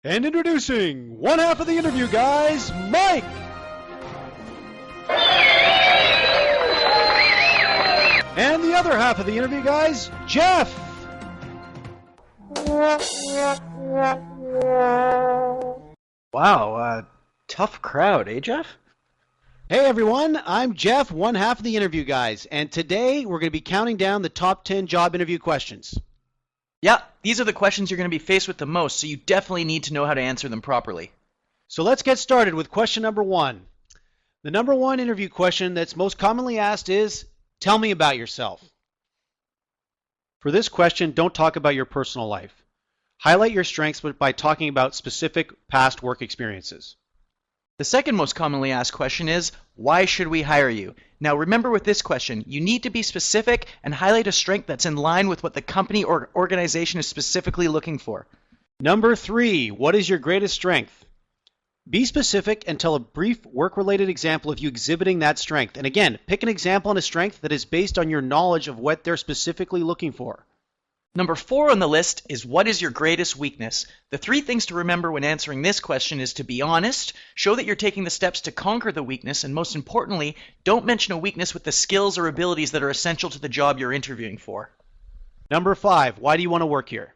And introducing one half of the interview, guys, Mike! And the other half of the interview, guys, Jeff! Wow, tough crowd, eh, Jeff? Hey everyone, I'm Jeff, one half of the interview, guys, and today we're going to be counting down the top 10 job interview questions. Yeah, these are the questions you're going to be faced with the most, so you definitely need to know how to answer them properly. So let's get started with question number one. The number one interview question that's most commonly asked is, tell me about yourself. For this question, don't talk about your personal life. Highlight your strengths by talking about specific past work experiences. The second most commonly asked question is, why should we hire you? Now remember with this question, you need to be specific and highlight a strength that's in line with what the company or organization is specifically looking for. Number three, what is your greatest strength? Be specific and tell a brief work-related example of you exhibiting that strength. And again, pick an example and a strength that is based on your knowledge of what they're specifically looking for. Number 4 on the list is, what is your greatest weakness? The 3 things to remember when answering this question is to be honest, show that you're taking the steps to conquer the weakness, and most importantly, don't mention a weakness with the skills or abilities that are essential to the job you're interviewing for. Number 5, why do you want to work here?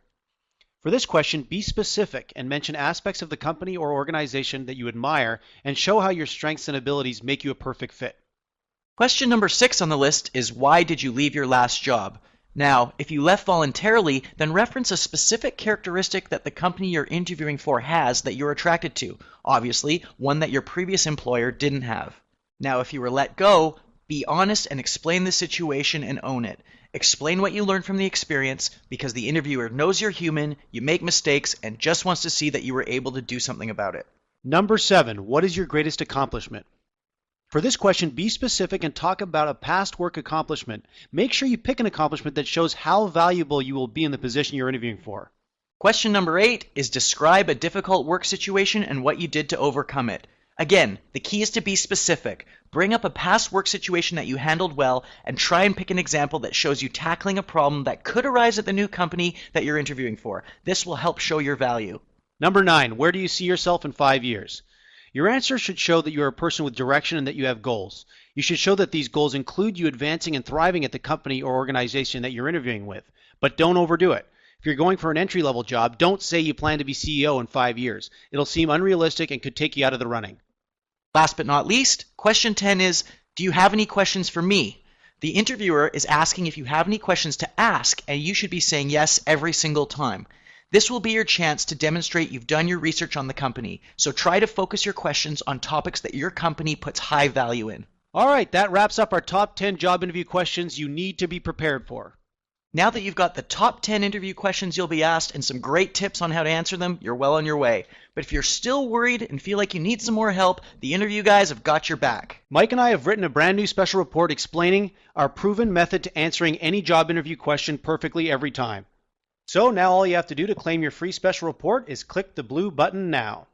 For this question, be specific and mention aspects of the company or organization that you admire and show how your strengths and abilities make you a perfect fit. Question number 6 on the list is, why did you leave your last job? Now, if you left voluntarily, then reference a specific characteristic that the company you're interviewing for has that you're attracted to. Obviously, one that your previous employer didn't have. Now, if you were let go, be honest and explain the situation and own it. Explain what you learned from the experience, because the interviewer knows you're human, you make mistakes, and just wants to see that you were able to do something about it. Number 7, what is your greatest accomplishment? For this question, be specific and talk about a past work accomplishment. Make sure you pick an accomplishment that shows how valuable you will be in the position you're interviewing for. Question number 8 is, describe a difficult work situation and what you did to overcome it. Again, the key is to be specific. Bring up a past work situation that you handled well and try and pick an example that shows you tackling a problem that could arise at the new company that you're interviewing for. This will help show your value. Number 9, where do you see yourself in 5 years? Your answer should show that you are a person with direction and that you have goals. You should show that these goals include you advancing and thriving at the company or organization that you're interviewing with, but don't overdo it. If you're going for an entry-level job, don't say you plan to be CEO in 5 years. It'll seem unrealistic and could take you out of the running. Last but not least, question 10 is, do you have any questions for me? The interviewer is asking if you have any questions to ask, and you should be saying yes every single time. This will be your chance to demonstrate you've done your research on the company, so try to focus your questions on topics that your company puts high value in. All right, that wraps up our top 10 job interview questions you need to be prepared for. Now that you've got the top 10 interview questions you'll be asked and some great tips on how to answer them, you're well on your way. But if you're still worried and feel like you need some more help, the interview guys have got your back. Mike and I have written a brand new special report explaining our proven method to answering any job interview question perfectly every time. So now all you have to do to claim your free special report is click the blue button now.